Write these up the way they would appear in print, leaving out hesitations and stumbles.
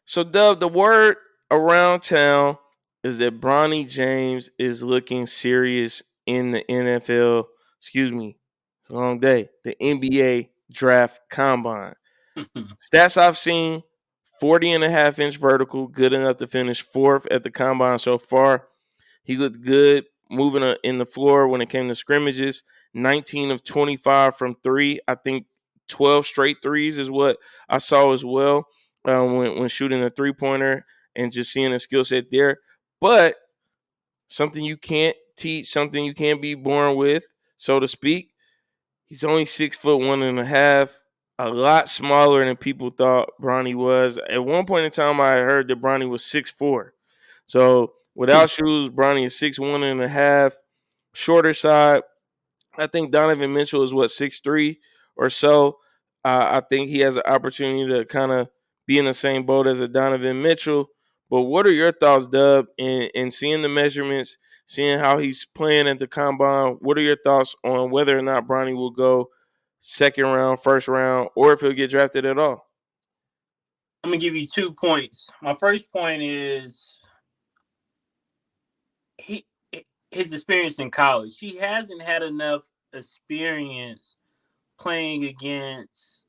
So, Dub, the word around town is that Bronny James is looking serious in the NFL. Excuse me, it's a long day. The NBA draft combine. Stats I've seen 40 and a half inch vertical, good enough to finish fourth at the combine so far. He looked good moving in the floor when it came to scrimmages. 19 of 25 from three. I think 12 straight threes is what I saw as well when shooting a three pointer and just seeing a skill set there. But something you can't teach, something you can't be born with, so to speak. He's only 6'1 and a half, a lot smaller than people thought Bronny was. At one point in time, I heard that Bronny was 6'4. So without shoes, Bronny is 6'1 and a half, shorter side. I think Donovan Mitchell is 6'3 or so. I think he has an opportunity to kind of be in the same boat as a Donovan Mitchell. But what are your thoughts, Dub, in seeing the measurements, seeing how he's playing at the combine? What are your thoughts on whether or not Bronny will go second round, first round, or if he'll get drafted at all? I'm gonna give you 2 points. My first point is his experience in college. He hasn't had enough experience playing against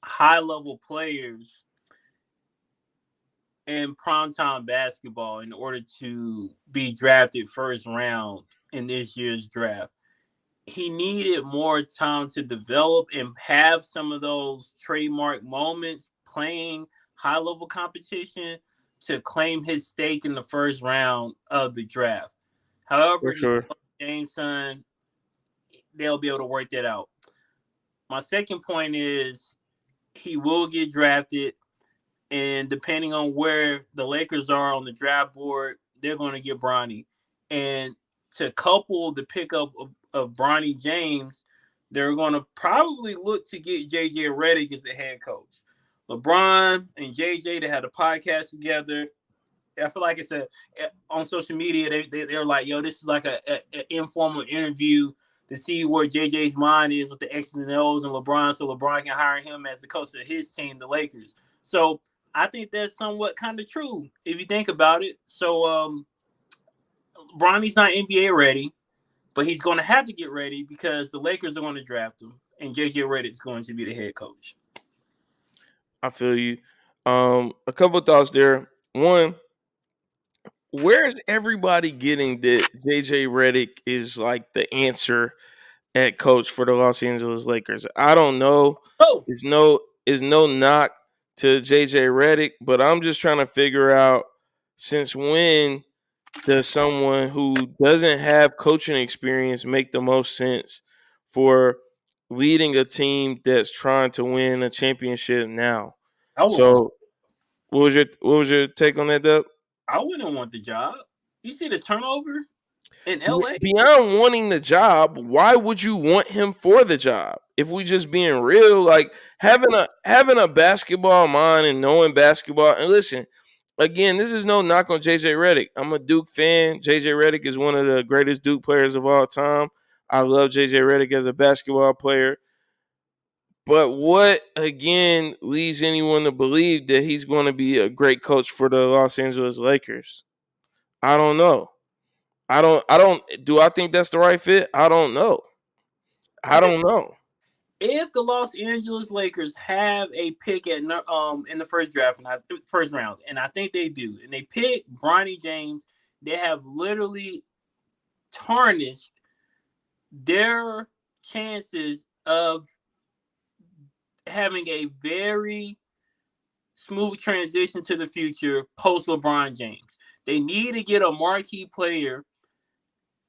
high-level players in primetime basketball in order to be drafted first round in this year's draft. He needed more time to develop and have some of those trademark moments playing high-level competition to claim his stake in the first round of the draft. However, For sure. James' son, they'll be able to work that out. My second point is he will get drafted, and depending on where the Lakers are on the draft board, they're going to get Bronny. And to couple the pickup of Bronny James, they're going to probably look to get JJ Redick as the head coach. LeBron and JJ, they had a podcast together. I feel like it's on social media. They're like, yo, this is like an informal interview to see where JJ's mind is with the X's and O's and LeBron, so LeBron can hire him as the coach of his team, the Lakers. So I think that's somewhat kind of true if you think about it. So Bronny's not NBA ready, but he's going to have to get ready because the Lakers are going to draft him, and JJ Redick's going to be the head coach. I feel you. A couple of thoughts there. One, where's everybody getting that JJ Redick is like the answer at coach for the Los Angeles Lakers? I don't know. Oh, It's no knock to JJ Redick, but I'm just trying to figure out since when does someone who doesn't have coaching experience make the most sense for leading a team that's trying to win a championship now? I wouldn't want. So what was your take on that, Dub? I wouldn't want the job. You see the turnover in LA? Beyond wanting the job, why would you want him for the job? If we just being real, like having a basketball mind and knowing basketball. And listen, again, this is no knock on JJ Redick. I'm a Duke fan. JJ Redick is one of the greatest Duke players of all time. I love JJ Redick as a basketball player. But what again leads anyone to believe that he's going to be a great coach for the Los Angeles Lakers? I don't know. I don't do I think that's the right fit? I don't know. I Okay. don't know. If the Los Angeles Lakers have a pick in the first draft and first round, and I think they do, and they pick Bronny James, they have literally tarnished their chances of having a very smooth transition to the future post LeBron James. They need to get a marquee player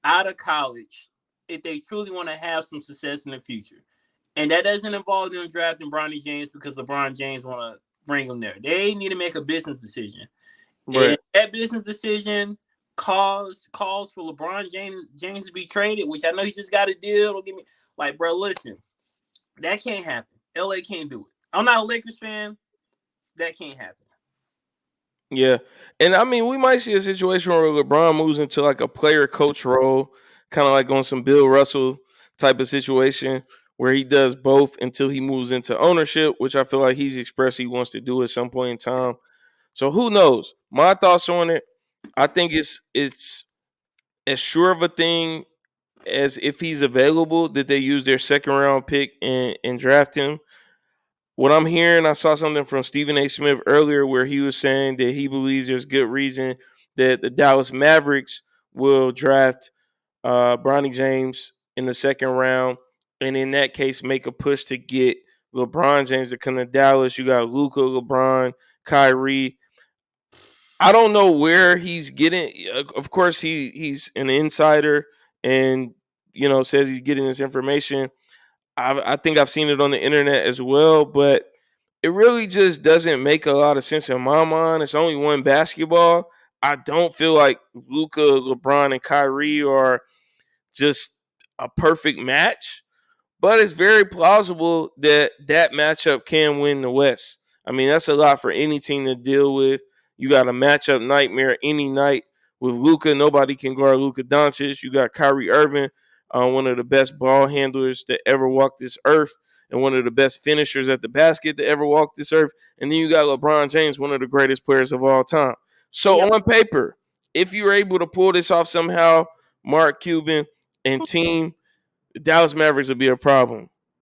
out of college if they truly want to have some success in the future. And that doesn't involve them drafting Bronny James because LeBron James want to bring him there. They need to make a business decision. And Right. that business decision calls for LeBron James to be traded, which I know he just got a deal. Don't get me like, bro, listen, that can't happen. LA can't do it. I'm not a Lakers fan. That can't happen. Yeah. And I mean, we might see a situation where LeBron moves into like a player coach role, kind of like on some Bill Russell type of situation where he does both until he moves into ownership, which I feel like he's expressed he wants to do at some point in time. So who knows? My thoughts on it, I think it's as sure of a thing as if he's available that they use their second round pick and draft him. What I'm hearing, I saw something from Stephen A. Smith earlier where he was saying that he believes there's good reason that the Dallas Mavericks will draft Bronny James in the second round, and in that case, make a push to get LeBron James to come to Dallas. You got Luka, LeBron, Kyrie. I don't know where he's getting. Of course, he's an insider, and says he's getting this information. I think I've seen it on the internet as well, but it really just doesn't make a lot of sense in my mind. It's only one basketball. I don't feel like Luka, LeBron, and Kyrie are just a perfect match, but it's very plausible that that matchup can win the West. I mean, that's a lot for any team to deal with. You got a matchup nightmare any night with Luka. Nobody can guard Luka Doncic. You got Kyrie Irving, one of the best ball handlers to ever walk this earth, and one of the best finishers at the basket to ever walk this earth. And then you got LeBron James, one of the greatest players of all time. So Yep. on paper, if you're able to pull this off somehow, Mark Cuban and team, the Dallas Mavericks would be a problem.